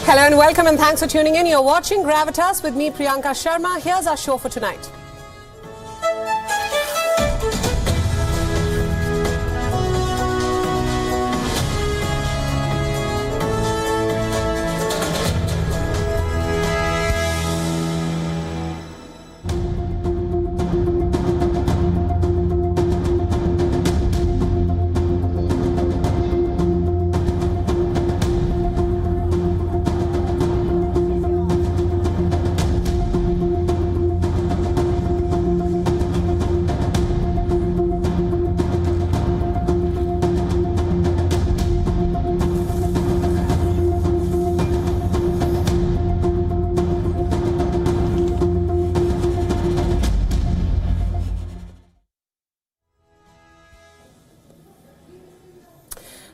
Hello and welcome and thanks for tuning in. You're watching Gravitas with me, Priyanka Sharma. Here's our show for tonight.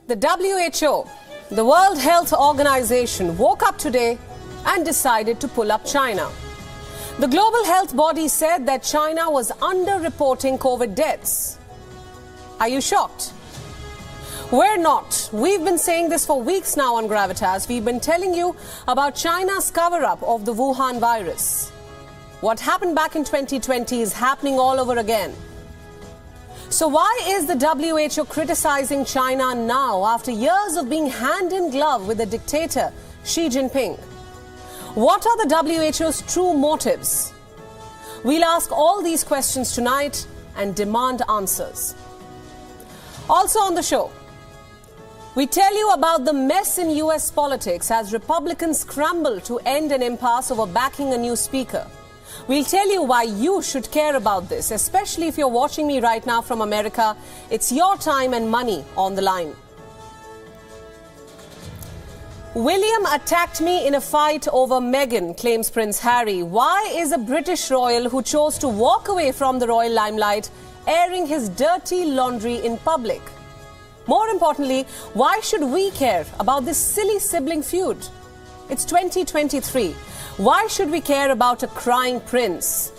The WHO, the World Health Organization, woke up today and decided to pull up China. The global health body said that China was underreporting COVID deaths. Are you shocked? We're not. We've been saying this for weeks now on Gravitas. We've been telling you about China's cover-up of the Wuhan virus. What happened back in 2020 is happening all over again. So why is the WHO criticizing China now after years of being hand in glove with the dictator Xi Jinping? What are the WHO's true motives? We'll ask all these questions tonight and demand answers. Also on the show, we tell you about the mess in US politics as Republicans scramble to end an impasse over backing a new speaker. We'll tell you why you should care about this, especially if you're watching me right now from America. It's your time and money on the line. William attacked me in a fight over Meghan, claims Prince Harry. Why is a British royal who chose to walk away from the royal limelight airing his dirty laundry in public? More importantly, why should we care about this silly sibling feud? It's 2023. Why should we care about a crying prince?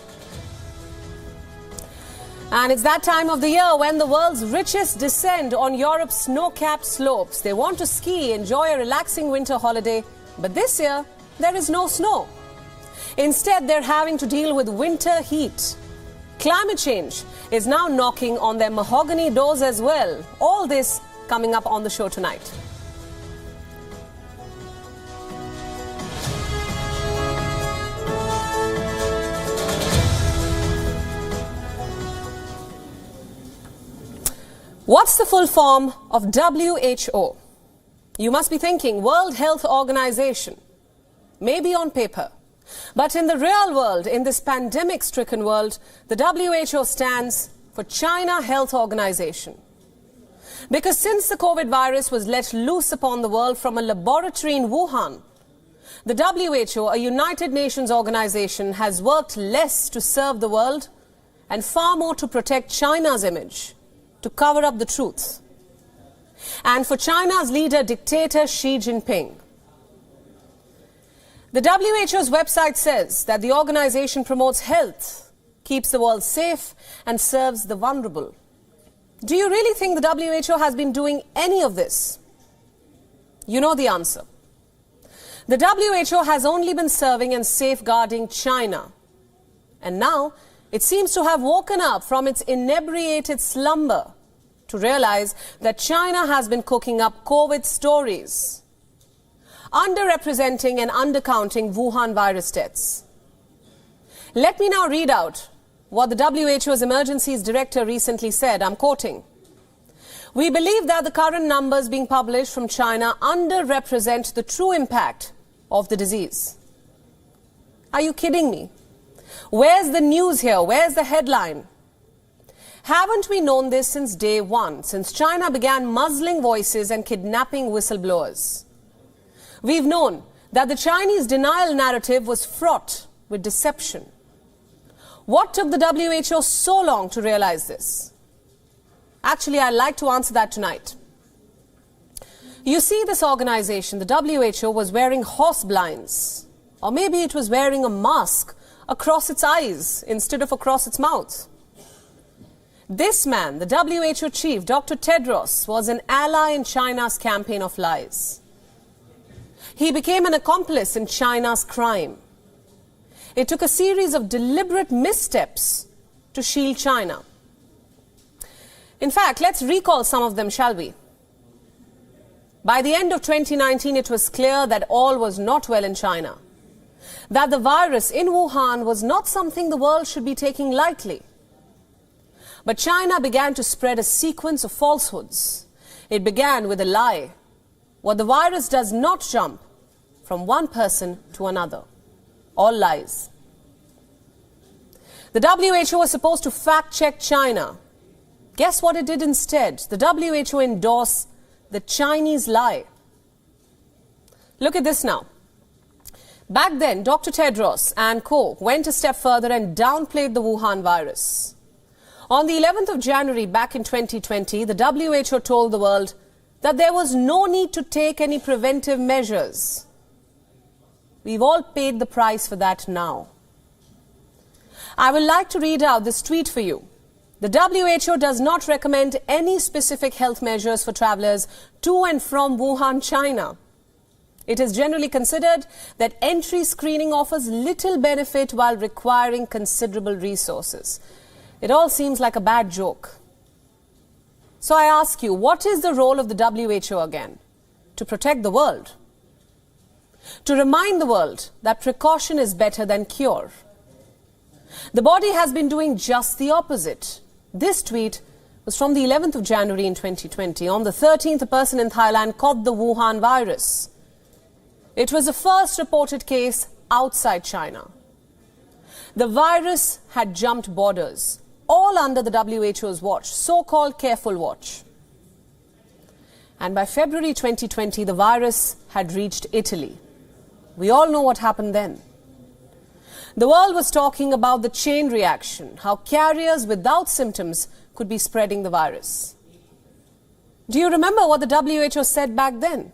And it's that time of the year when the world's richest descend on Europe's snow-capped slopes. They want to ski, enjoy a relaxing winter holiday, but this year there is no snow. Instead, they're having to deal with winter heat. Climate change is now knocking on their mahogany doors as well. All this coming up on the show tonight. What's the full form of WHO? You must be thinking World Health Organization. Maybe on paper. But in the real world, in this pandemic-stricken world, the WHO stands for China Health Organization. Because since the COVID virus was let loose upon the world from a laboratory in Wuhan, the WHO, a United Nations organization, has worked less to serve the world and far more to protect China's image, to cover up the truth. And for China's leader, dictator Xi Jinping. The WHO's website says that the organization promotes health, keeps the world safe, and serves the vulnerable. Do you really think the WHO has been doing any of this? You know the answer. The WHO has only been serving and safeguarding China. And now, it seems to have woken up from its inebriated slumber to realize that China has been cooking up COVID stories, underrepresenting and undercounting Wuhan virus deaths. Let me now read out what the WHO's emergencies director recently said. I'm quoting. We believe that the current numbers being published from China underrepresent the true impact of the disease. Are you kidding me? Where's the news here? Where's the headline? Haven't we known this since day one, since China began muzzling voices and kidnapping whistleblowers? We've known that the Chinese denial narrative was fraught with deception. What took the WHO so long to realize this? Actually, I'd like to answer that tonight. You see, this organization, the WHO, was wearing horse blinds. Or maybe it was wearing a mask across its eyes instead of across its mouth. This man, the WHO chief, Dr. Tedros, was an ally in China's campaign of lies. He became an accomplice in China's crime. It took a series of deliberate missteps to shield China. In fact, let's recall some of them, shall we? By the end of 2019, it was clear that all was not well in China, that the virus in Wuhan was not something the world should be taking lightly. But China began to spread a sequence of falsehoods. It began with a lie. What the virus does not jump from one person to another. All lies. The WHO was supposed to fact-check China. Guess what it did instead? The WHO endorsed the Chinese lie. Look at this now. Back then, Dr. Tedros and co. went a step further and downplayed the Wuhan virus. On the 11th of January back in 2020, the WHO told the world that there was no need to take any preventive measures. We've all paid the price for that now. I would like to read out this tweet for you. The WHO does not recommend any specific health measures for travelers to and from Wuhan, China. It is generally considered that entry screening offers little benefit while requiring considerable resources. It all seems like a bad joke. So I ask you, what is the role of the WHO again? To protect the world. To remind the world that precaution is better than cure. The body has been doing just the opposite. This tweet was from the 11th of January in 2020. On the 13th, a person in Thailand caught the Wuhan virus. It was the first reported case outside China. The virus had jumped borders, all under the WHO's watch, so-called careful watch. And by February 2020, the virus had reached Italy. We all know what happened then. The world was talking about the chain reaction, how carriers without symptoms could be spreading the virus. Do you remember what the WHO said back then?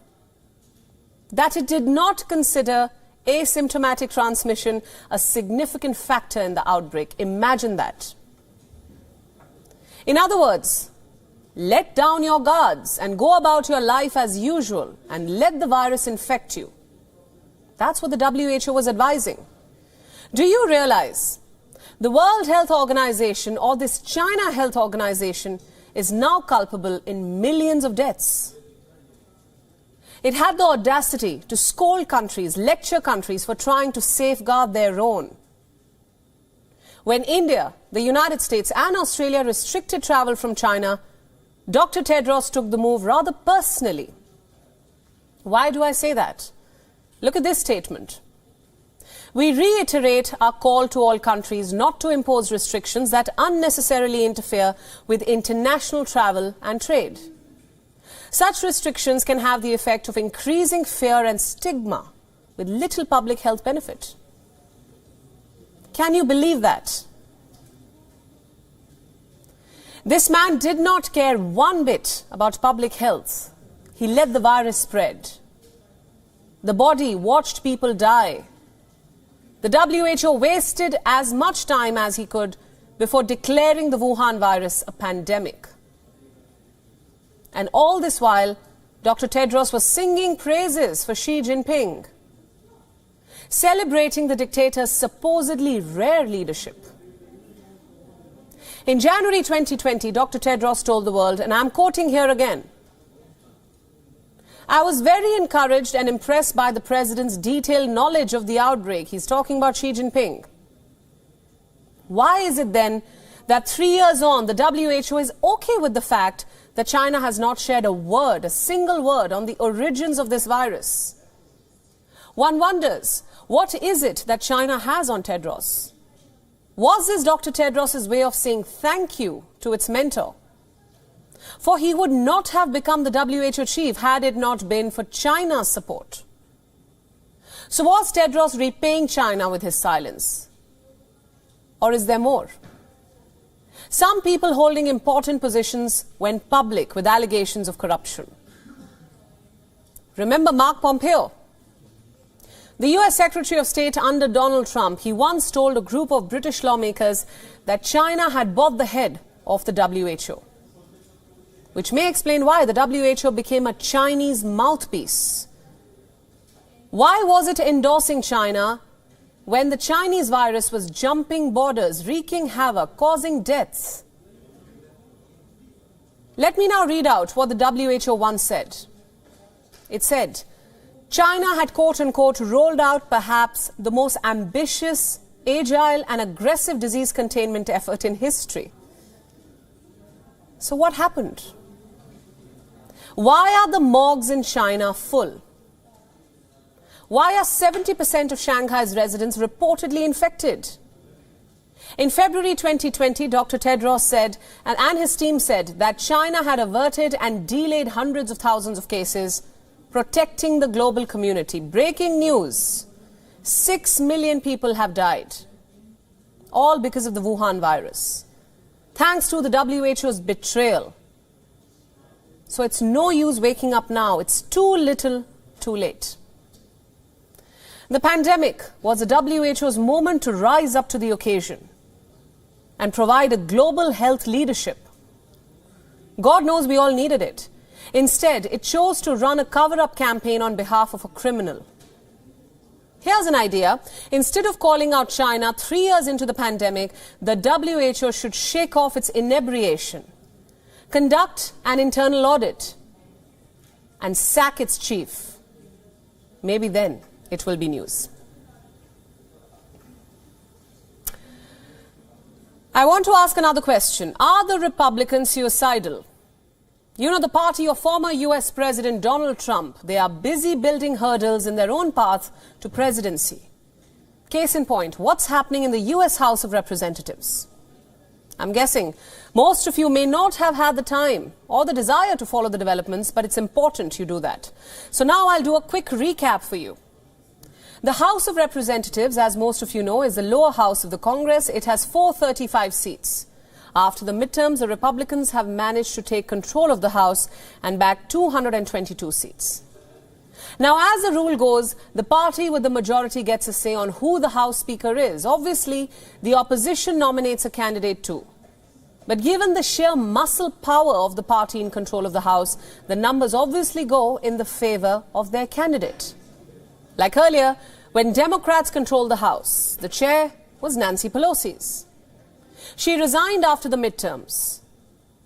That it did not consider asymptomatic transmission a significant factor in the outbreak. Imagine that. In other words, let down your guards and go about your life as usual and let the virus infect you. That's what the WHO was advising. Do you realize the World Health Organization, or this China Health Organization, is now culpable in millions of deaths? It had the audacity to scold countries, lecture countries for trying to safeguard their own. When India, the United States and Australia restricted travel from China, Dr. Tedros took the move rather personally. Why do I say that? Look at this statement. We reiterate our call to all countries not to impose restrictions that unnecessarily interfere with international travel and trade. Such restrictions can have the effect of increasing fear and stigma with little public health benefit. Can you believe that? This man did not care one bit about public health. He let the virus spread. The body watched people die. The WHO wasted as much time as he could before declaring the Wuhan virus a pandemic. And all this while, Dr. Tedros was singing praises for Xi Jinping, celebrating the dictator's supposedly rare leadership. In January 2020, Dr. Tedros told the world, and I'm quoting here again, I was very encouraged and impressed by the president's detailed knowledge of the outbreak. He's talking about Xi Jinping. Why is it then that 3 years on, the WHO is okay with the fact that China has not shared a word, a single word, on the origins of this virus? One wonders, what is it that China has on Tedros? Was this Dr. Tedros' way of saying thank you to its mentor? For he would not have become the WHO chief had it not been for China's support. So was Tedros repaying China with his silence? Or is there more? Some people holding important positions went public with allegations of corruption. Remember Mark Pompeo? The US Secretary of State under Donald Trump, he once told a group of British lawmakers that China had bought the head of the WHO, which may explain why the WHO became a Chinese mouthpiece. Why was it endorsing China when the Chinese virus was jumping borders, wreaking havoc, causing deaths? Let me now read out what the WHO once said. It said, China had quote-unquote rolled out perhaps the most ambitious, agile and aggressive disease containment effort in history. So what happened? Why are the morgues in China full? Why are 70% of Shanghai's residents reportedly infected? In February 2020, Dr. Tedros said, and his team said, that China had averted and delayed hundreds of thousands of cases, protecting the global community. Breaking news, 6 million people have died, all because of the Wuhan virus, thanks to the WHO's betrayal. So it's no use waking up now. It's too little, too late. The pandemic was the WHO's moment to rise up to the occasion and provide a global health leadership. God knows we all needed it. Instead, it chose to run a cover-up campaign on behalf of a criminal. Here's an idea. Instead of calling out China 3 years into the pandemic, the WHO should shake off its inebriation, conduct an internal audit, and sack its chief. Maybe then it will be news. I want to ask another question. Are the Republicans suicidal? You know, the party of former US President Donald Trump, they are busy building hurdles in their own path to presidency. Case in point, what's happening in the US House of Representatives? I'm guessing most of you may not have had the time or the desire to follow the developments, but it's important you do that. So now I'll do a quick recap for you. The House of Representatives, as most of you know, is the lower house of the Congress. It has 435 seats. After the midterms, the Republicans have managed to take control of the House and bag 222 seats. Now, as the rule goes, the party with the majority gets a say on who the House Speaker is. Obviously, the opposition nominates a candidate too. But given the sheer muscle power of the party in control of the House, the numbers obviously go in the favor of their candidate. Like earlier, when Democrats controlled the House, the chair was Nancy Pelosi's. She resigned after the midterms.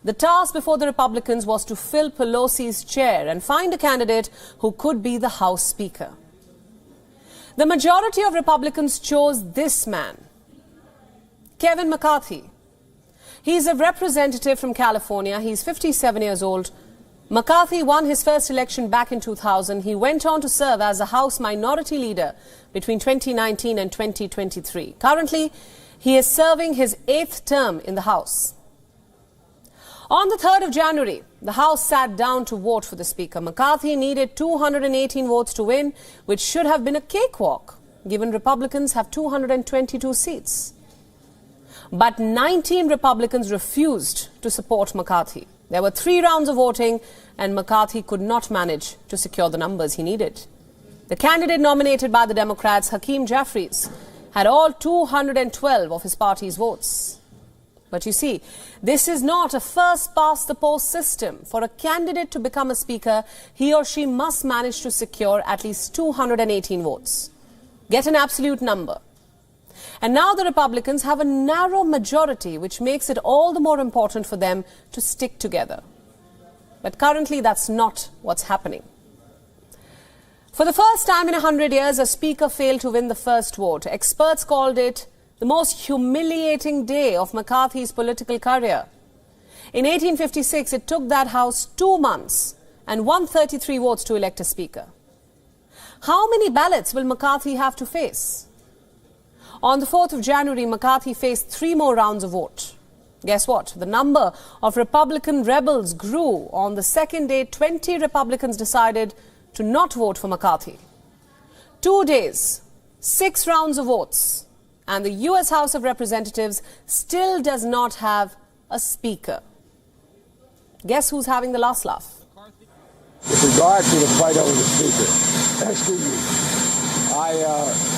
The task before the Republicans was to fill Pelosi's chair and find a candidate who could be the House Speaker. The majority of Republicans chose this man, Kevin McCarthy. He's a representative from California. He's 57 years old. McCarthy won his first election back in 2000. He went on to serve as a House Minority Leader between 2019 and 2023. Currently, he is serving his 8th term in the House. On the 3rd of January, the House sat down to vote for the Speaker. McCarthy needed 218 votes to win, which should have been a cakewalk, given Republicans have 222 seats. But 19 Republicans refused to support McCarthy. There were 3 rounds of voting, and McCarthy could not manage to secure the numbers he needed. The candidate nominated by the Democrats, Hakeem Jeffries, had all 212 of his party's votes. But you see, this is not a first-past-the-post system. For a candidate to become a speaker, he or she must manage to secure at least 218 votes. Get an absolute number. And now the Republicans have a narrow majority, which makes it all the more important for them to stick together. But currently, that's not what's happening. For the first time in 100 years, a speaker failed to win the first vote. Experts called it the most humiliating day of McCarthy's political career. In 1856, it took that House 2 months and 133 votes to elect a speaker. How many ballots will McCarthy have to face? On the 4th of January, McCarthy faced 3 more rounds of vote. Guess what? The number of Republican rebels grew. On the second day, 20 Republicans decided to not vote for McCarthy. 2 days, 6 rounds of votes, and the US House of Representatives still does not have a speaker. Guess who's having the last laugh? With regard to the fight over the speaker, excuse me,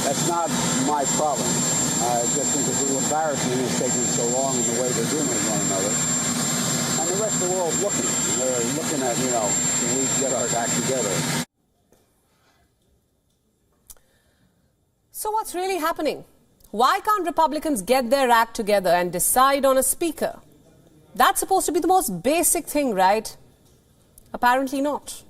that's not my problem. I just think it's a little embarrassing it's taking so long in the way they're dealing with one another. And the rest of the world's looking. They're looking at, can we get our act together? So what's really happening? Why can't Republicans get their act together and decide on a speaker? That's supposed to be the most basic thing, right? Apparently not.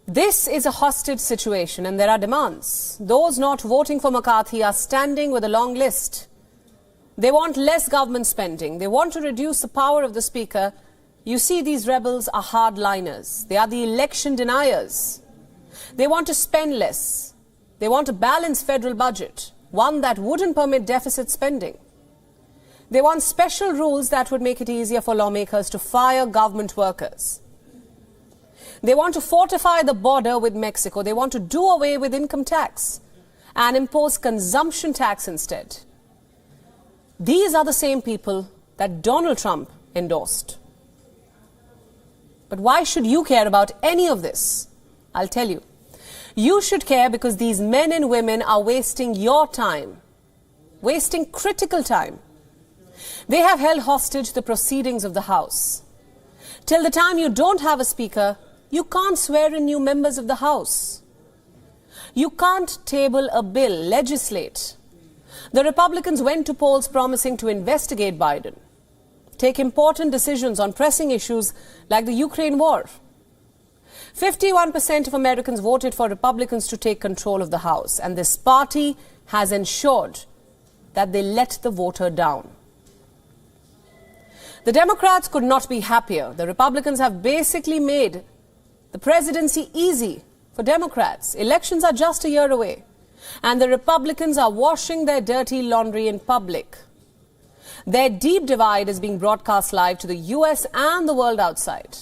This is a hostage situation and there are demands. Those not voting for McCarthy are standing with a long list. They want less government spending. They want to reduce the power of the speaker. You see, these rebels are hardliners. They are the election deniers. They want to spend less. They want a balanced federal budget, one that wouldn't permit deficit spending. They want special rules that would make it easier for lawmakers to fire government workers. They want to fortify the border with Mexico. They want to do away with income tax and impose consumption tax instead. These are the same people that Donald Trump endorsed. But why should you care about any of this? I'll tell you. You should care because these men and women are wasting your time, wasting critical time. They have held hostage the proceedings of the House. Till the time you don't have a speaker, you can't swear in new members of the House. You can't table a bill, legislate. The Republicans went to polls promising to investigate Biden, take important decisions on pressing issues like the Ukraine war. 51% of Americans voted for Republicans to take control of the House, and this party has ensured that they let the voter down. The Democrats could not be happier. The Republicans have basically made the presidency easy for Democrats. Elections are just a year away, and the Republicans are washing their dirty laundry in public. Their deep divide is being broadcast live to the US and the world outside.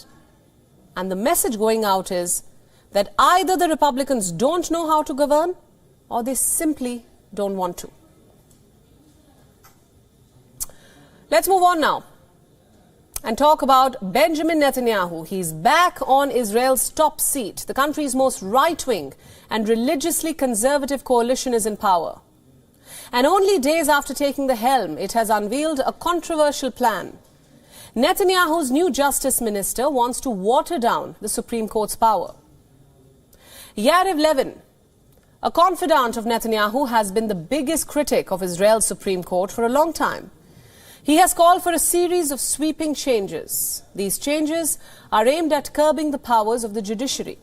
And the message going out is that either the Republicans don't know how to govern or they simply don't want to. Let's move on now and talk about Benjamin Netanyahu. He's back on Israel's top seat. The country's most right-wing and religiously conservative coalition is in power. And only days after taking the helm, it has unveiled a controversial plan. Netanyahu's new justice minister wants to water down the Supreme Court's power. Yariv Levin, a confidant of Netanyahu, has been the biggest critic of Israel's Supreme Court for a long time. He has called for a series of sweeping changes. These changes are aimed at curbing the powers of the judiciary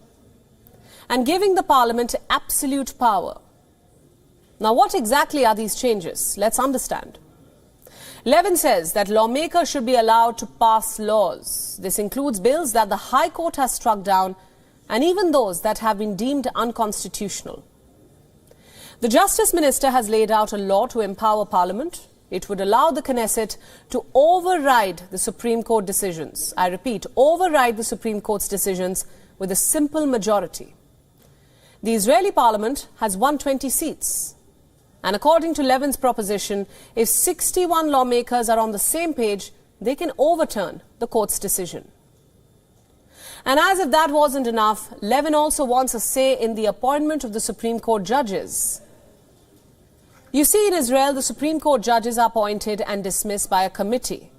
and giving the parliament absolute power. Now, what exactly are these changes? Let's understand. Levin says that lawmakers should be allowed to pass laws. This includes bills that the High Court has struck down and even those that have been deemed unconstitutional. The Justice Minister has laid out a law to empower Parliament. It would allow the Knesset to override the Supreme Court decisions. I repeat, override the Supreme Court's decisions with a simple majority. The Israeli Parliament has 120 seats. And according to Levin's proposition, if 61 lawmakers are on the same page, they can overturn the court's decision. And as if that wasn't enough, Levin also wants a say in the appointment of the Supreme Court judges. You see, in Israel, the Supreme Court judges are appointed and dismissed by a committee.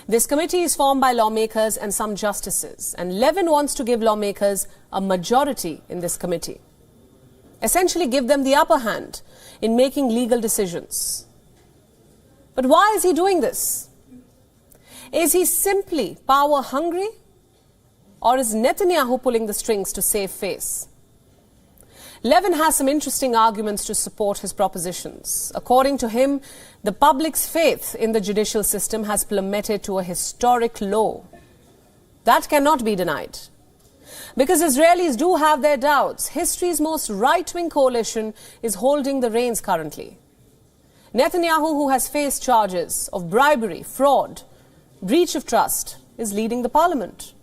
This committee is formed by lawmakers and some justices, and Levin wants to give lawmakers a majority in this committee. Essentially give them the upper hand in making legal decisions. But why is he doing this? Is he simply power hungry? Or is Netanyahu pulling the strings to save face? Levin has some interesting arguments to support his propositions. According to him, the public's faith in the judicial system has plummeted to a historic low. That cannot be denied. Because Israelis do have their doubts. History's most right-wing coalition is holding the reins currently. Netanyahu, who has faced charges of bribery, fraud, breach of trust, is leading the parliament.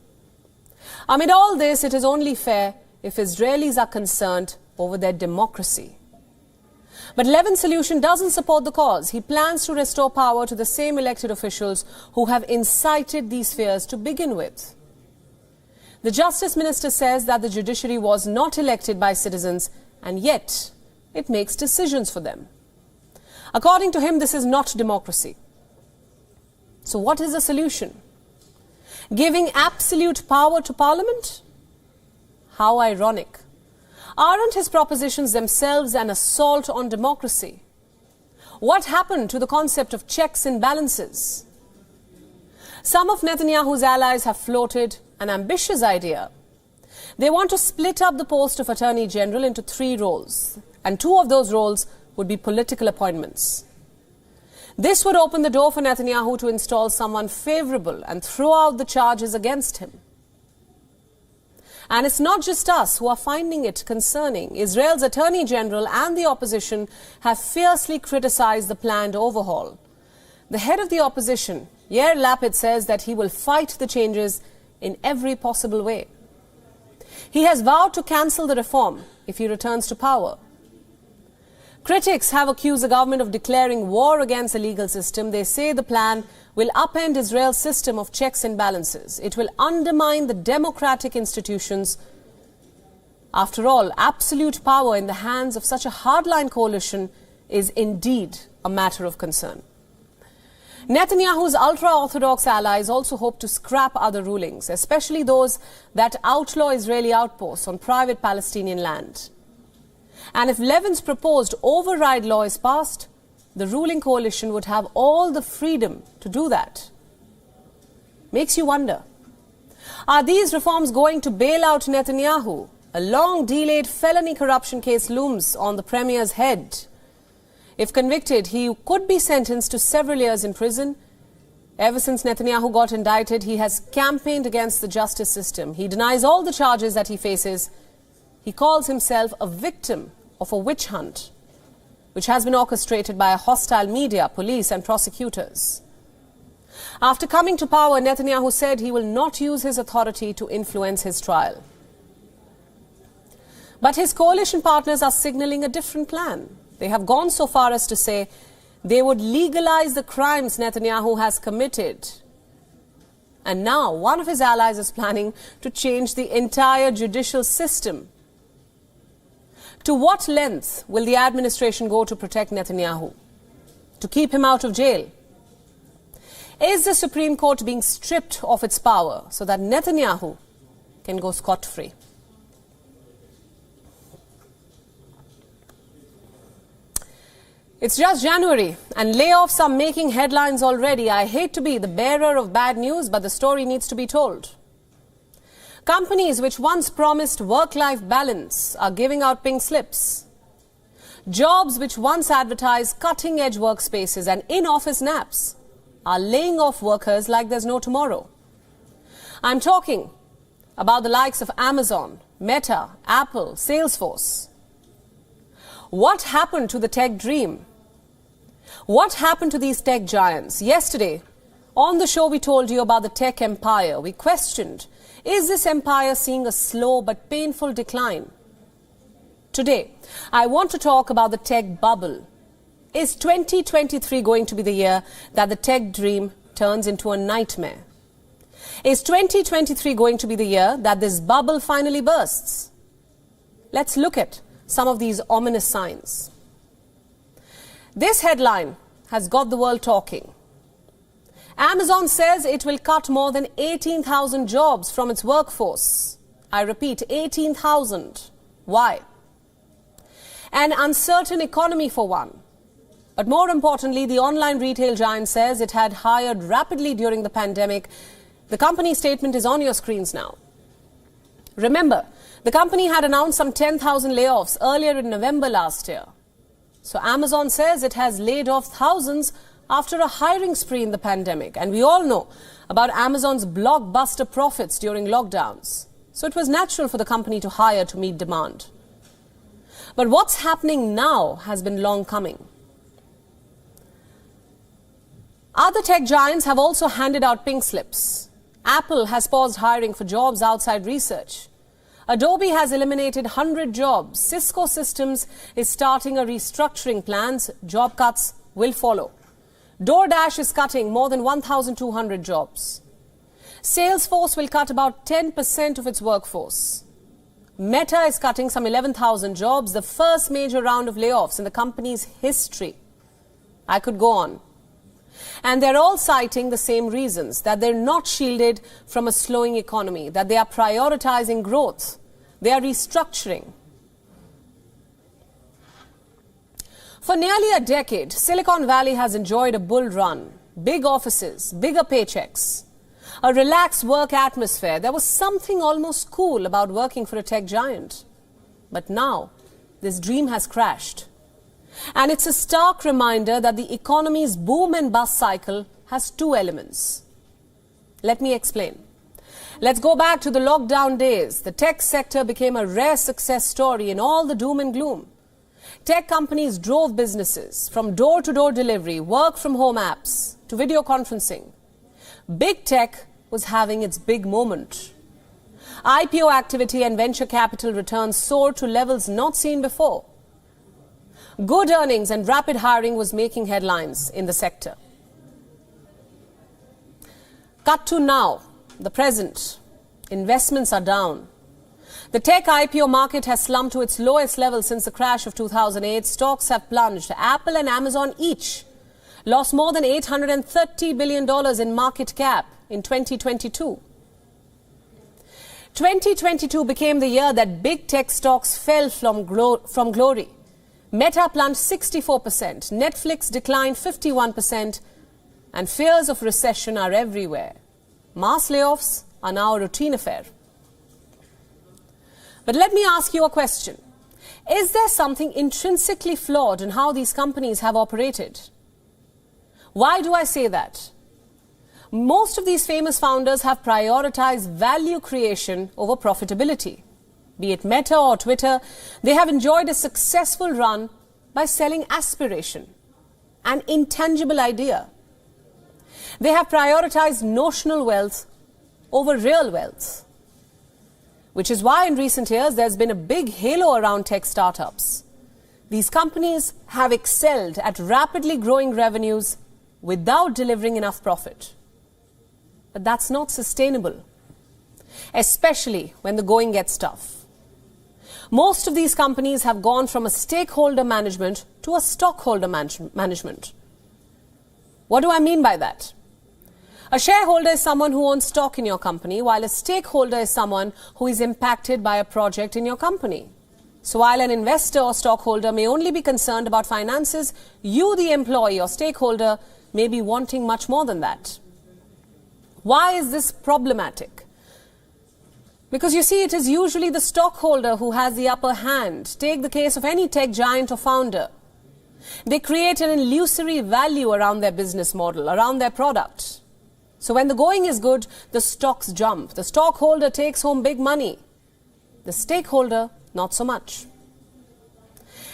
Amid all this, it is only fair if Israelis are concerned over their democracy. But Levin's solution doesn't support the cause. He plans to restore power to the same elected officials who have incited these fears to begin with. The Justice Minister says that the judiciary was not elected by citizens, and yet it makes decisions for them. According to him, this is not democracy. So what is the solution? Giving absolute power to Parliament? How ironic. Aren't his propositions themselves an assault on democracy? What happened to the concept of checks and balances? Some of Netanyahu's allies have floated an ambitious idea. They want to split up the post of Attorney General into 3 roles, and 2 of those roles would be political appointments. This would open the door for Netanyahu to install someone favourable and throw out the charges against him. And it's not just us who are finding it concerning. Israel's Attorney General and the opposition have fiercely criticised the planned overhaul. The head of the opposition, Yair Lapid, says that he will fight the changes in every possible way. He has vowed to cancel the reform if he returns to power. Critics have accused the government of declaring war against the legal system. They say the plan will upend Israel's system of checks and balances. It will undermine the democratic institutions. After all, absolute power in the hands of such a hardline coalition is indeed a matter of concern. Netanyahu's ultra-orthodox allies also hope to scrap other rulings, especially those that outlaw Israeli outposts on private Palestinian land. And if Levin's proposed override law is passed, the ruling coalition would have all the freedom to do that. Makes you wonder, are these reforms going to bail out Netanyahu? A long-delayed felony corruption case looms on the premier's head. If convicted, he could be sentenced to several years in prison. Ever since Netanyahu got indicted, he has campaigned against the justice system. He denies all the charges that he faces. He calls himself a victim of a witch hunt, which has been orchestrated by a hostile media, police and prosecutors. After coming to power, Netanyahu said he will not use his authority to influence his trial. But his coalition partners are signalling a different plan. They have gone so far as to say they would legalize the crimes Netanyahu has committed. And now one of his allies is planning to change the entire judicial system. To what length will the administration go to protect Netanyahu? To keep him out of jail? Is the Supreme Court being stripped of its power so that Netanyahu can go scot-free? It's just January and layoffs are making headlines already. I hate to be the bearer of bad news, but the story needs to be told. Companies which once promised work-life balance are giving out pink slips. Jobs which once advertised cutting-edge workspaces and in-office naps are laying off workers like there's no tomorrow. I'm talking about the likes of Amazon, Meta, Apple, Salesforce. What happened to the tech dream? What happened to these tech giants? Yesterday, on the show, we told you about the tech empire. We questioned, is this empire seeing a slow but painful decline? Today, I want to talk about the tech bubble. Is 2023 going to be the year that the tech dream turns into a nightmare? Is 2023 going to be the year that this bubble finally bursts? Let's look at some of these ominous signs. This headline has got the world talking. Amazon says it will cut more than 18,000 jobs from its workforce. I repeat, 18,000. Why? An uncertain economy for one. But more importantly, the online retail giant says it had hired rapidly during the pandemic. The company statement is on your screens now. Remember, the company had announced some 10,000 layoffs earlier in November last year. So Amazon says it has laid off thousands after a hiring spree in the pandemic. And we all know about Amazon's blockbuster profits during lockdowns. So it was natural for the company to hire to meet demand. But what's happening now has been long coming. Other tech giants have also handed out pink slips. Apple has paused hiring for jobs outside research. Adobe has eliminated 100 jobs. Cisco Systems is starting a restructuring plans. Job cuts will follow. DoorDash is cutting more than 1,200 jobs. Salesforce will cut about 10% of its workforce. Meta is cutting some 11,000 jobs, the first major round of layoffs in the company's history. I could go on. And they're all citing the same reasons, that they're not shielded from a slowing economy, that they are prioritizing growth, they are restructuring. For nearly a decade, Silicon Valley has enjoyed a bull run. Big offices, bigger paychecks, a relaxed work atmosphere. There was something almost cool about working for a tech giant. But now, this dream has crashed. And it's a stark reminder that the economy's boom and bust cycle has two elements. Let me explain. Let's go back to the lockdown days. The tech sector became a rare success story in all the doom and gloom. Tech companies drove businesses from door-to-door delivery, work-from-home apps, to video conferencing. Big tech was having its big moment. IPO activity and venture capital returns soared to levels not seen before. Good earnings and rapid hiring was making headlines in the sector. Cut to now, the present. Investments are down. The tech IPO market has slumped to its lowest level since the crash of 2008. Stocks have plunged. Apple and Amazon each lost more than $830 billion in market cap in 2022. 2022 became the year that big tech stocks fell from glory. Meta plunged 64%, Netflix declined 51%, and fears of recession are everywhere. Mass layoffs are now a routine affair. But let me ask you a question. Is there something intrinsically flawed in how these companies have operated? Why do I say that? Most of these famous founders have prioritized value creation over profitability. Be it Meta or Twitter, they have enjoyed a successful run by selling aspiration, an intangible idea. They have prioritized notional wealth over real wealth, which is why in recent years there's been a big halo around tech startups. These companies have excelled at rapidly growing revenues without delivering enough profit. But that's not sustainable, especially when the going gets tough. Most of these companies have gone from a stakeholder management to a stockholder management. What do I mean by that? A shareholder is someone who owns stock in your company, while a stakeholder is someone who is impacted by a project in your company. So while an investor or stockholder may only be concerned about finances, you, the employee or stakeholder, may be wanting much more than that. Why is this problematic? Because you see, it is usually the stockholder who has the upper hand. Take the case of any tech giant or founder. They create an illusory value around their business model, around their product. So when the going is good, the stocks jump. The stockholder takes home big money. The stakeholder, not so much.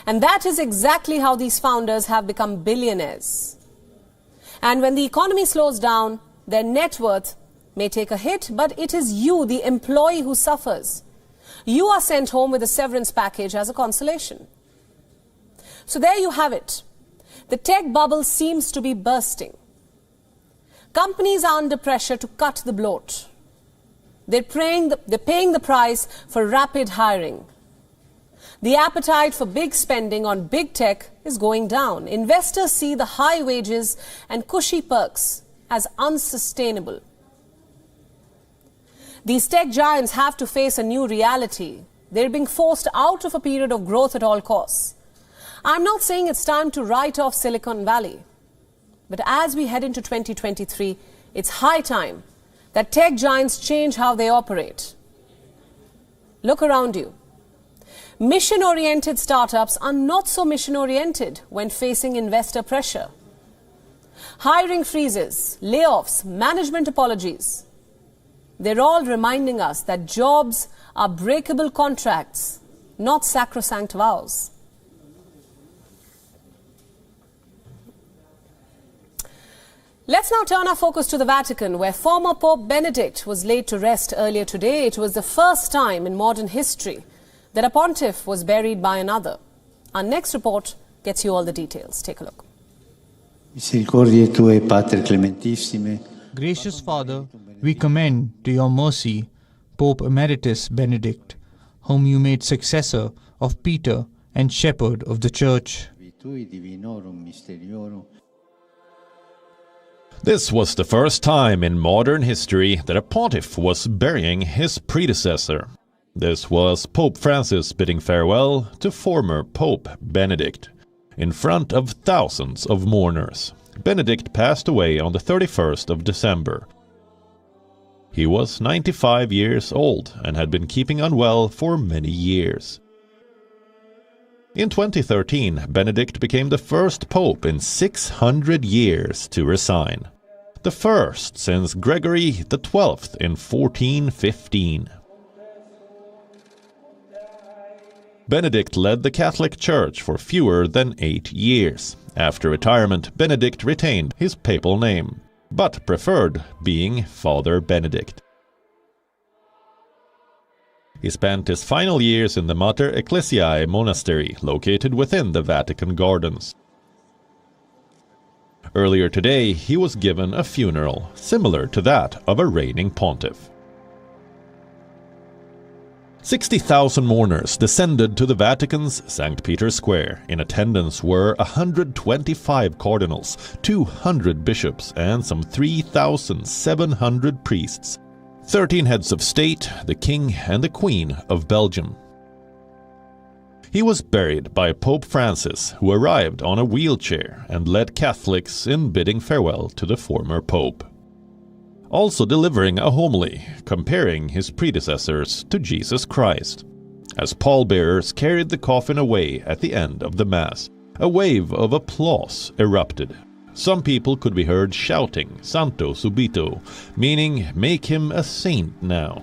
And that is exactly how these founders have become billionaires. And when the economy slows down, their net worth may take a hit, but it is you, the employee, who suffers. You are sent home with a severance package as a consolation. So there you have it. The tech bubble seems to be bursting. Companies are under pressure to cut the bloat. They're paying the price for rapid hiring. The appetite for big spending on big tech is going down. Investors see the high wages and cushy perks as unsustainable. These tech giants have to face a new reality. They're being forced out of a period of growth at all costs. I'm not saying it's time to write off Silicon Valley. But as we head into 2023, it's high time that tech giants change how they operate. Look around you. Mission-oriented startups are not so mission-oriented when facing investor pressure. Hiring freezes, layoffs, management apologies. They're all reminding us that jobs are breakable contracts, not sacrosanct vows. Let's now turn our focus to the Vatican, where former Pope Benedict was laid to rest earlier today. It was the first time in modern history that a pontiff was buried by another. Our next report gets you all the details. Take a look. Gracious Father, we commend to your mercy Pope Emeritus Benedict, whom you made successor of Peter and shepherd of the Church. This was the first time in modern history that a pontiff was burying his predecessor. This was Pope Francis bidding farewell to former Pope Benedict. in front of thousands of mourners. Benedict passed away on the 31st of December. He was 95 years old and had been keeping unwell for many years. In 2013, Benedict became the first pope in 600 years to resign. The first since Gregory XII in 1415. Benedict led the Catholic Church for fewer than 8 years. After retirement, Benedict retained his papal name, but preferred being Father Benedict. He spent his final years in the Mater Ecclesiae monastery, located within the Vatican Gardens. Earlier today, he was given a funeral similar to that of a reigning pontiff. 60,000 mourners descended to the Vatican's St. Peter's Square. In attendance were 125 cardinals, 200 bishops, and some 3,700 priests. 13 heads of state, the King and the Queen of Belgium. He was buried by Pope Francis, who arrived on a wheelchair and led Catholics in bidding farewell to the former pope. Also delivering a homily comparing his predecessors to Jesus Christ. As pallbearers carried the coffin away at the end of the Mass, a wave of applause erupted. Some people could be heard shouting "Santo subito," meaning "make him a saint now."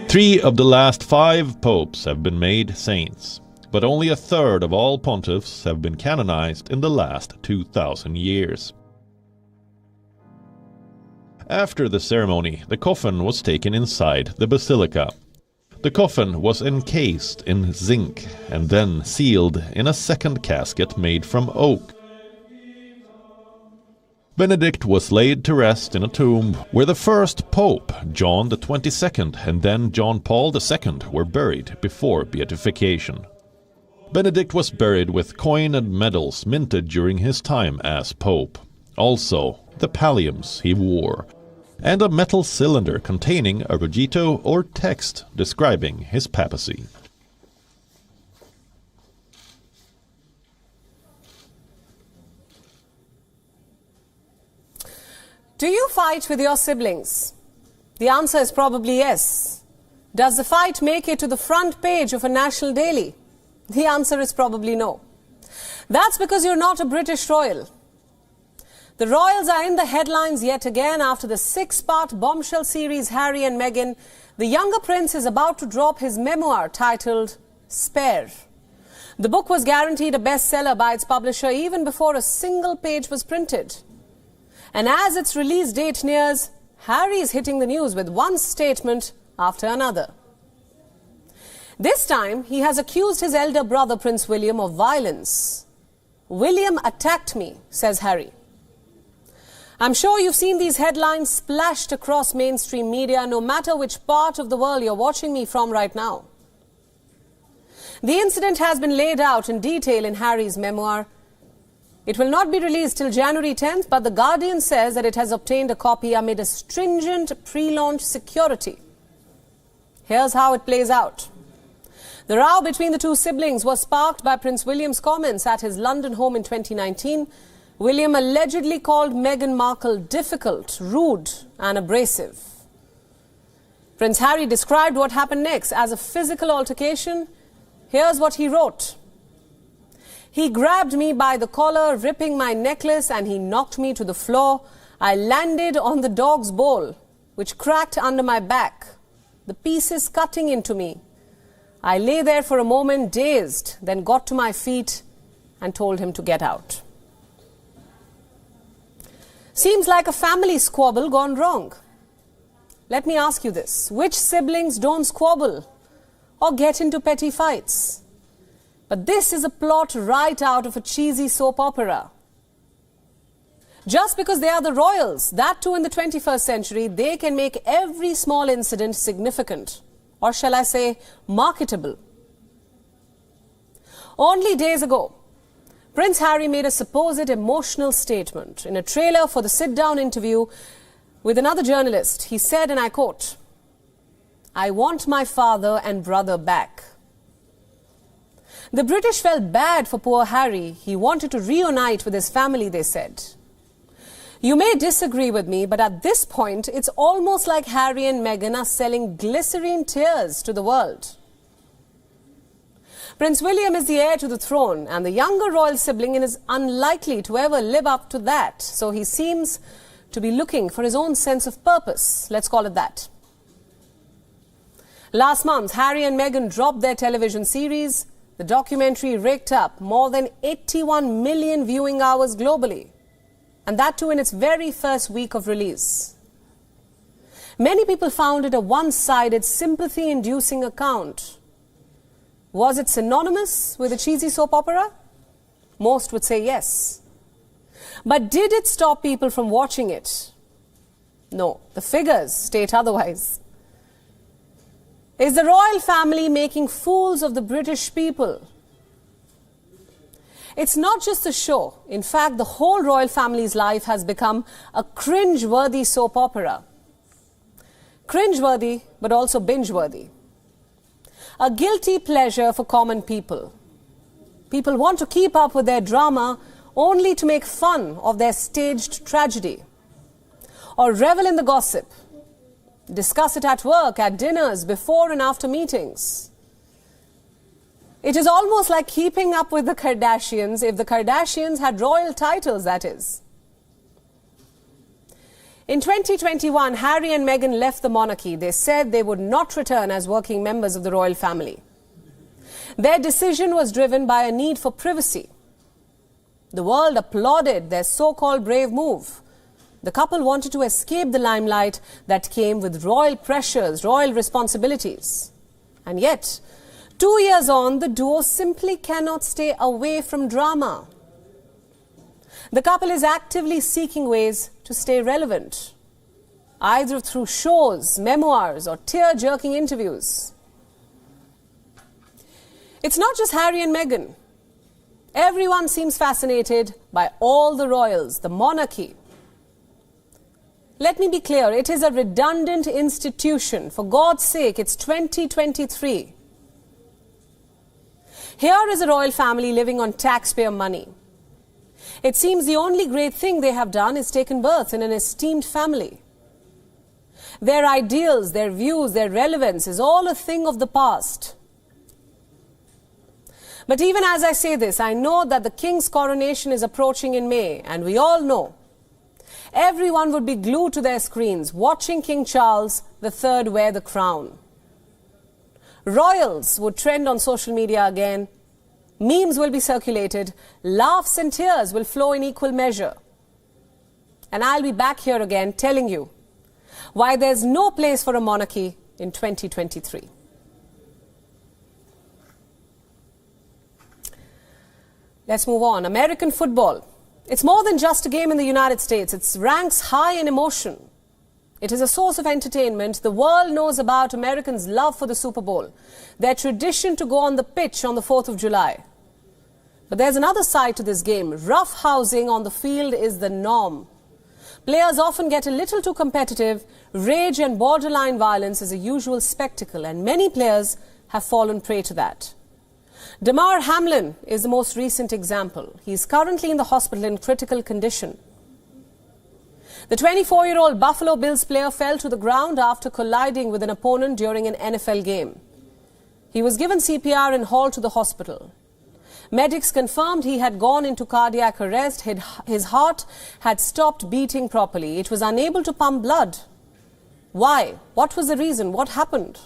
Three of the last 5 popes have been made saints, but only a third of all pontiffs have been canonized in the last 2,000 years. After the ceremony, the coffin was taken inside the basilica. The coffin was encased in zinc and then sealed in a second casket made from oak. Benedict was laid to rest in a tomb where the first pope, John XXII, and then John Paul II were buried before beatification. Benedict was buried with coin and medals minted during his time as pope. Also, the palliums he wore, and a metal cylinder containing a rogito or text describing his papacy. Do you fight with your siblings? The answer is probably yes. Does the fight make it to the front page of a national daily? The answer is probably no. That's because you're not a British royal. The royals are in the headlines yet again after the 6-part bombshell series Harry and Meghan. The younger prince is about to drop his memoir titled Spare. The book was guaranteed a bestseller by its publisher even before a single page was printed. And as its release date nears, Harry is hitting the news with one statement after another. This time, he has accused his elder brother, Prince William, of violence. "William attacked me," says Harry. I'm sure you've seen these headlines splashed across mainstream media, no matter which part of the world you're watching me from right now. The incident has been laid out in detail in Harry's memoir. It will not be released till January 10th, but The Guardian says that it has obtained a copy amid a stringent pre-launch security. Here's how it plays out. The row between the two siblings was sparked by Prince William's comments at his London home in 2019. William allegedly called Meghan Markle difficult, rude and abrasive. Prince Harry described what happened next as a physical altercation. Here's what he wrote. "He grabbed me by the collar, ripping my necklace, and he knocked me to the floor. I landed on the dog's bowl, which cracked under my back, the pieces cutting into me. I lay there for a moment, dazed, then got to my feet and told him to get out." Seems like a family squabble gone wrong. Let me ask you this. Which siblings don't squabble or get into petty fights? But this is a plot right out of a cheesy soap opera. Just because they are the royals, that too in the 21st century, they can make every small incident significant, or shall I say, marketable. Only days ago, Prince Harry made a supposed emotional statement. In a trailer for the sit-down interview with another journalist, he said, and I quote, "I want my father and brother back." The British felt bad for poor Harry. He wanted to reunite with his family, they said. You may disagree with me, but at this point, it's almost like Harry and Meghan are selling glycerine tears to the world. Prince William is the heir to the throne, and the younger royal sibling is unlikely to ever live up to that. So he seems to be looking for his own sense of purpose. Let's call it that. Last month, Harry and Meghan dropped their television series. The documentary raked up more than 81 million viewing hours globally, and that too in its very first week of release. Many people found it a one-sided, sympathy-inducing account. Was it synonymous with a cheesy soap opera? Most would say yes. But did it stop people from watching it? No, the figures state otherwise. Is the royal family making fools of the British people? It's not just a show. In fact, the whole royal family's life has become a cringe-worthy soap opera. Cringe-worthy, but also binge-worthy. A guilty pleasure for common people. People want to keep up with their drama only to make fun of their staged tragedy, or revel in the gossip, discuss it at work, at dinners, before and after meetings. It is almost like keeping up with the Kardashians, if the Kardashians had royal titles, that is. In 2021, Harry and Meghan left the monarchy. They said they would not return as working members of the royal family. Their decision was driven by a need for privacy. The world applauded their so-called brave move. The couple wanted to escape the limelight that came with royal pressures, royal responsibilities. And yet, 2 years on, the duo simply cannot stay away from drama. The couple is actively seeking ways to stay relevant, either through shows, memoirs, or tear-jerking interviews. It's not just Harry and Meghan. Everyone seems fascinated by all the royals, the monarchy. Let me be clear, it is a redundant institution. For God's sake, it's 2023. Here is a royal family living on taxpayer money. It seems the only great thing they have done is taken birth in an esteemed family. Their ideals, their views, their relevance is all a thing of the past. But even as I say this, I know that the king's coronation is approaching in May, and we all know everyone would be glued to their screens watching King Charles III wear the crown. Royals would trend on social media again. Memes will be circulated. Laughs and tears will flow in equal measure. And I'll be back here again telling you why there's no place for a monarchy in 2023. Let's move on. American football. It's more than just a game in the United States. It ranks high in emotion. It is a source of entertainment. The world knows about Americans' love for the Super Bowl, their tradition to go on the pitch on the 4th of July. But there's another side to this game. Rough housing on the field is the norm. Players often get a little too competitive. Rage and borderline violence is a usual spectacle, and many players have fallen prey to that. Demar Hamlin is the most recent example. He is currently in the hospital in critical condition. The 24-year-old Buffalo Bills player fell to the ground after colliding with an opponent during an NFL game. He was given CPR and hauled to the hospital. Medics confirmed he had gone into cardiac arrest. His heart had stopped beating properly. It was unable to pump blood. Why? What was the reason? What happened?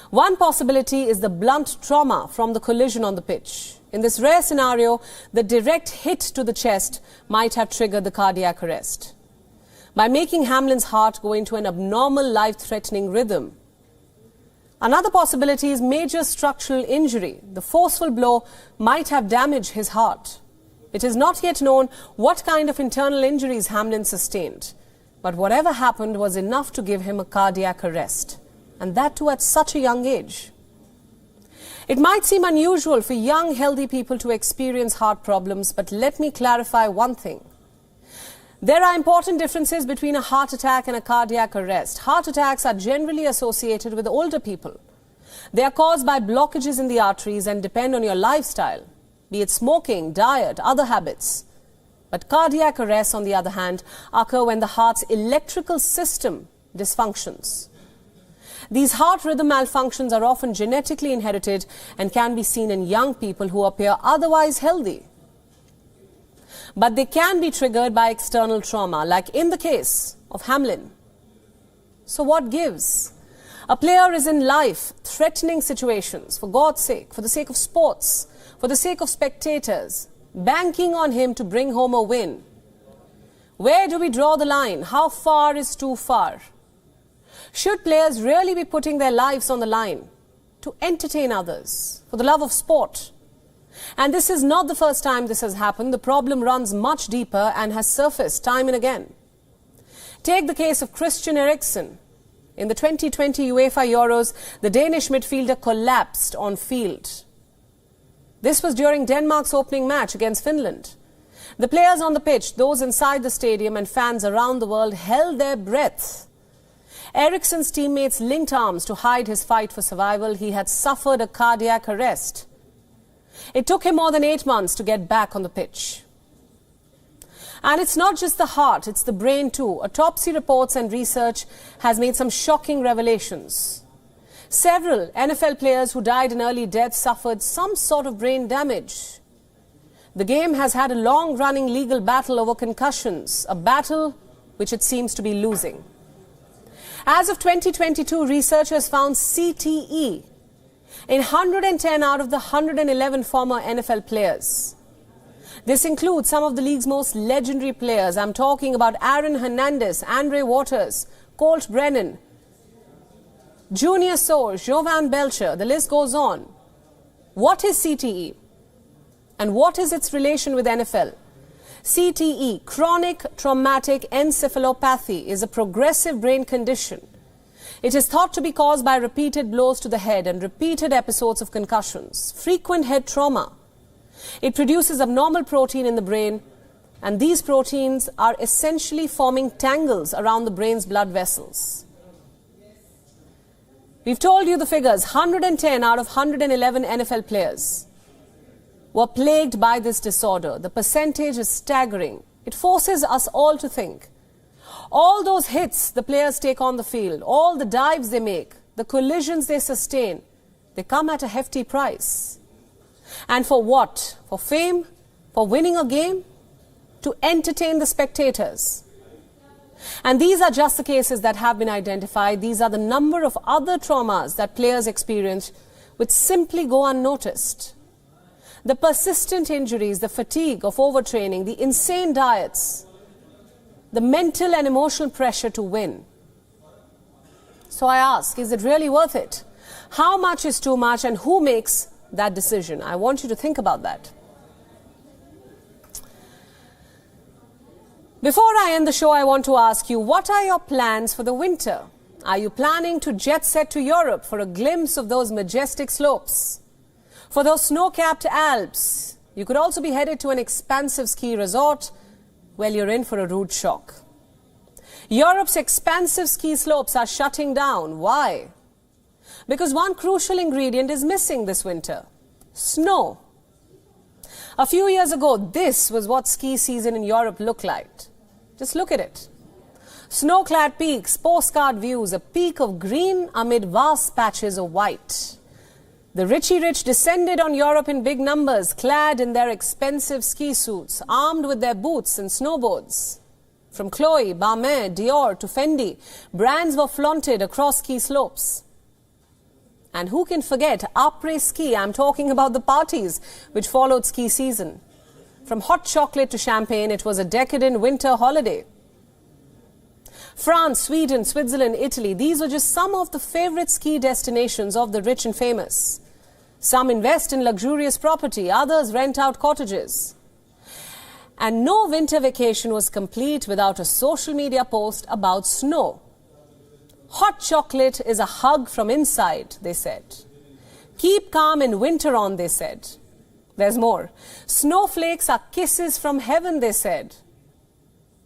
One possibility is the blunt trauma from the collision on the pitch. In this rare scenario, the direct hit to the chest might have triggered the cardiac arrest, by making Hamlin's heart go into an abnormal, life-threatening rhythm. Another possibility is major structural injury. The forceful blow might have damaged his heart. It is not yet known what kind of internal injuries Hamlin sustained, but whatever happened was enough to give him a cardiac arrest, and that too at such a young age. It might seem unusual for young, healthy people to experience heart problems, but let me clarify one thing. There are important differences between a heart attack and a cardiac arrest. Heart attacks are generally associated with older people. They are caused by blockages in the arteries and depend on your lifestyle, be it smoking, diet, other habits. But cardiac arrests, on the other hand, occur when the heart's electrical system dysfunctions. These heart rhythm malfunctions are often genetically inherited and can be seen in young people who appear otherwise healthy. But they can be triggered by external trauma, like in the case of Hamlin. So what gives? A player is in life-threatening situations, for God's sake, for the sake of sports, for the sake of spectators, banking on him to bring home a win. Where do we draw the line? How far is too far? Should players really be putting their lives on the line to entertain others, for the love of sport? And this is not the first time this has happened. The problem runs much deeper and has surfaced time and again. Take the case of Christian Eriksen. In the 2020 UEFA Euros, the Danish midfielder collapsed on field. This was during Denmark's opening match against Finland. The players on the pitch, those inside the stadium and fans around the world held their breath. Eriksen's teammates linked arms to hide his fight for survival. He had suffered a cardiac arrest. It took him more than 8 months to get back on the pitch. And it's not just the heart, it's the brain too. Autopsy reports and research has made some shocking revelations. Several NFL players who died in early death suffered some sort of brain damage. The game has had a long-running legal battle over concussions, a battle which it seems to be losing. As of 2022, researchers found CTE in 110 out of the 111 former NFL players. This includes some of the league's most legendary players. I'm talking about Aaron Hernandez, Andre Waters, Colt Brennan, Junior Seau, Jovan Belcher, the list goes on. What is CTE? And what is its relation with NFL? CTE, chronic traumatic encephalopathy, is a progressive brain condition. It is thought to be caused by repeated blows to the head and repeated episodes of concussions, frequent head trauma. It produces abnormal protein in the brain, and these proteins are essentially forming tangles around the brain's blood vessels. We've told you the figures. 110 out of 111 NFL players were plagued by this disorder. The percentage is staggering. It forces us all to think. All those hits the players take on the field, all the dives they make, the collisions they sustain, they come at a hefty price. And for what? For fame? For winning a game? To entertain the spectators? And these are just the cases that have been identified. These are the number of other traumas that players experience which simply go unnoticed. The persistent injuries, the fatigue of overtraining, the insane diets, the mental and emotional pressure to win. So I ask, is it really worth it? How much is too much and who makes that decision? I want you to think about that. Before I end the show, I want to ask you, what are your plans for the winter? Are you planning to jet set to Europe for a glimpse of those majestic slopes? For those snow-capped Alps? You could also be headed to an expansive ski resort. Well, you're in for a rude shock. Europe's expansive ski slopes are shutting down. Why? Because one crucial ingredient is missing this winter: snow. A few years ago, this was what ski season in Europe looked like. Just look at it. Snow-clad peaks, postcard views, a peak of green amid vast patches of white. The Richie-rich descended on Europe in big numbers, clad in their expensive ski suits, armed with their boots and snowboards. From Chloe, Balmain, Dior to Fendi, brands were flaunted across ski slopes. And who can forget après-ski? I'm talking about the parties which followed ski season. From hot chocolate to champagne, it was a decadent winter holiday. France, Sweden, Switzerland, Italy, these were just some of the favorite ski destinations of the rich and famous. Some invest in luxurious property, others rent out cottages. And no winter vacation was complete without a social media post about snow. Hot chocolate is a hug from inside, they said. Keep calm in winter on, they said. There's more. Snowflakes are kisses from heaven, they said.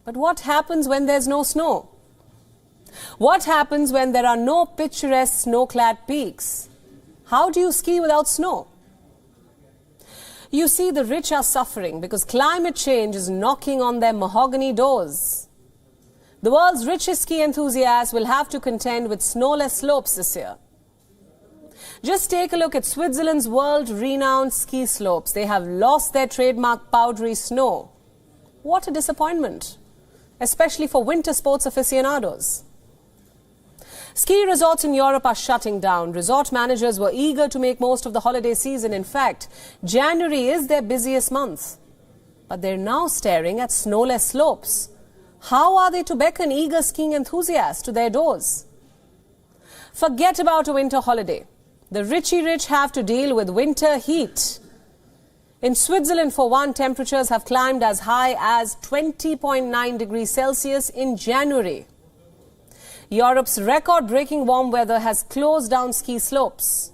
But what happens when there's no snow? What happens when there are no picturesque snow-clad peaks? How do you ski without snow? You see, the rich are suffering because climate change is knocking on their mahogany doors. The world's richest ski enthusiasts will have to contend with snowless slopes this year. Just take a look at Switzerland's world-renowned ski slopes. They have lost their trademark powdery snow. What a disappointment, especially for winter sports aficionados. Ski resorts in Europe are shutting down. Resort managers were eager to make most of the holiday season. In fact, January is their busiest month. But they're now staring at snowless slopes. How are they to beckon eager skiing enthusiasts to their doors? Forget about a winter holiday. The Richie-rich have to deal with winter heat. In Switzerland, for one, temperatures have climbed as high as 20.9 degrees Celsius in January. Europe's record-breaking warm weather has closed down ski slopes.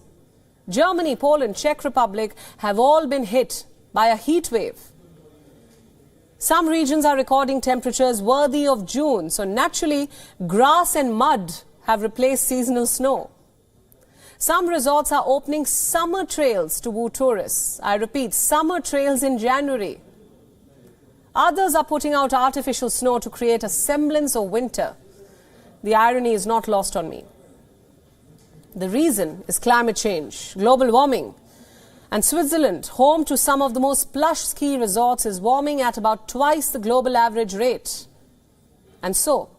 Germany, Poland, Czech Republic have all been hit by a heat wave. Some regions are recording temperatures worthy of June, so naturally, grass and mud have replaced seasonal snow. Some resorts are opening summer trails to woo tourists. I repeat, summer trails in January. Others are putting out artificial snow to create a semblance of winter. The irony is not lost on me. The reason is climate change, global warming. And Switzerland, home to some of the most plush ski resorts, is warming at about twice the global average rate. And so,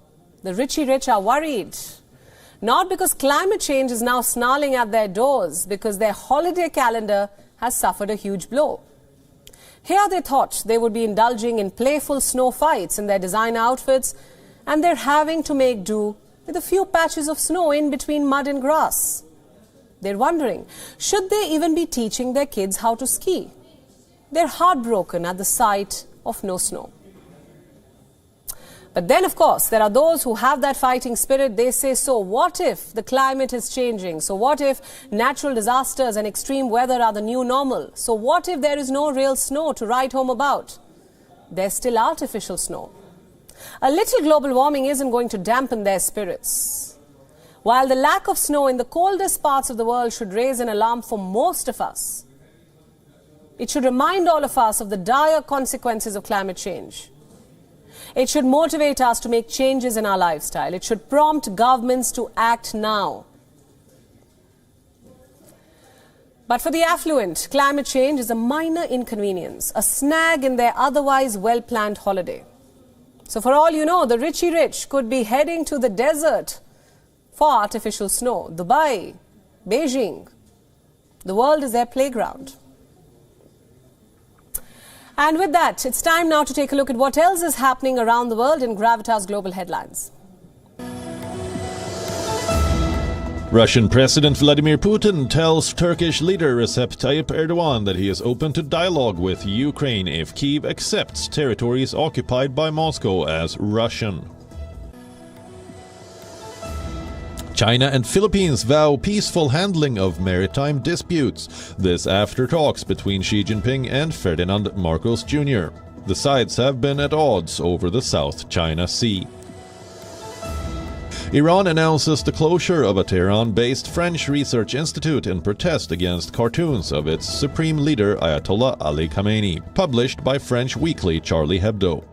the Richie-rich are worried. Not because climate change is now snarling at their doors, because their holiday calendar has suffered a huge blow. Here they thought they would be indulging in playful snow fights in their designer outfits, and they're having to make do with a few patches of snow in between mud and grass. They're wondering, should they even be teaching their kids how to ski? They're heartbroken at the sight of no snow. But then, of course, there are those who have that fighting spirit. They say, so what if the climate is changing? So what if natural disasters and extreme weather are the new normal? So what if there is no real snow to write home about? There's still artificial snow. A little global warming isn't going to dampen their spirits. While the lack of snow in the coldest parts of the world should raise an alarm for most of us, it should remind all of us of the dire consequences of climate change. It should motivate us to make changes in our lifestyle. It should prompt governments to act now. But for the affluent, climate change is a minor inconvenience, a snag in their otherwise well-planned holiday. So for all you know, the Richie-rich could be heading to the desert for artificial snow. Dubai, Beijing, the world is their playground. And with that, it's time now to take a look at what else is happening around the world in Gravitas Global Headlines. Russian President Vladimir Putin tells Turkish leader Recep Tayyip Erdogan that he is open to dialogue with Ukraine if Kyiv accepts territories occupied by Moscow as Russian. China and Philippines vow peaceful handling of maritime disputes. This after talks between Xi Jinping and Ferdinand Marcos Jr. The sides have been at odds over the South China Sea. Iran announces the closure of a Tehran-based French research institute in protest against cartoons of its supreme leader Ayatollah Ali Khamenei, published by French weekly Charlie Hebdo.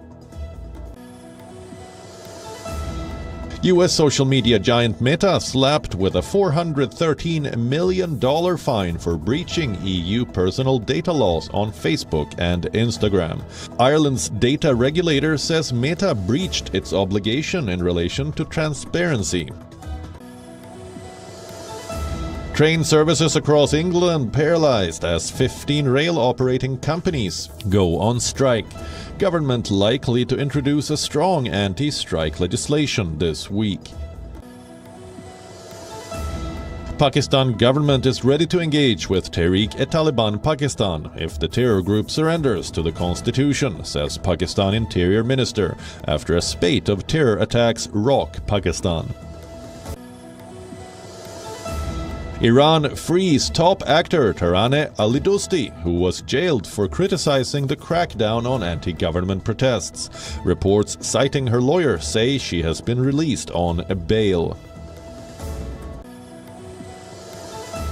U.S. social media giant Meta slapped with a $413 million fine for breaching EU personal data laws on Facebook and Instagram. Ireland's data regulator says Meta breached its obligation in relation to transparency. Train services across England paralysed as 15 rail operating companies go on strike. Government likely to introduce a strong anti-strike legislation this week. Pakistan government is ready to engage with Tehreek-e-Taliban Pakistan if the terror group surrenders to the constitution, says Pakistan Interior Minister, after a spate of terror attacks rock Pakistan. Iran frees top actor Taraneh Alidosti, who was jailed for criticizing the crackdown on anti-government protests. Reports citing her lawyer say she has been released on bail.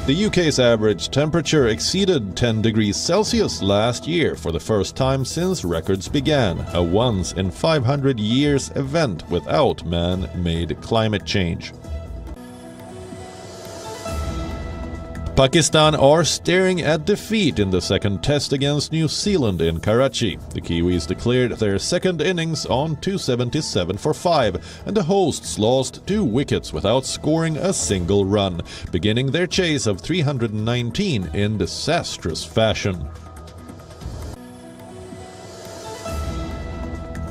The UK's average temperature exceeded 10 degrees Celsius last year for the first time since records began, a once-in-500 years event without man-made climate change. Pakistan are staring at defeat in the second test against New Zealand in Karachi. The Kiwis declared their second innings on 277 for 5, and the hosts lost 2 wickets without scoring a single run, beginning their chase of 319 in disastrous fashion.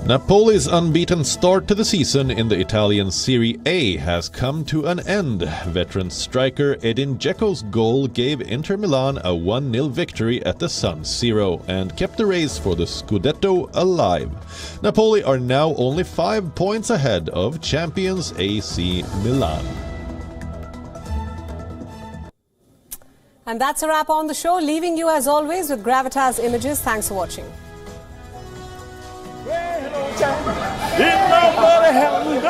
Napoli's unbeaten start to the season in the Italian Serie A has come to an end. Veteran striker Edin Dzeko's goal gave Inter Milan a 1-0 victory at the San Siro and kept the race for the Scudetto alive. Napoli are now only 5 points ahead of champions AC Milan. And that's a wrap on the show, leaving you as always with Gravitas images. Thanks for watching. If nobody help me,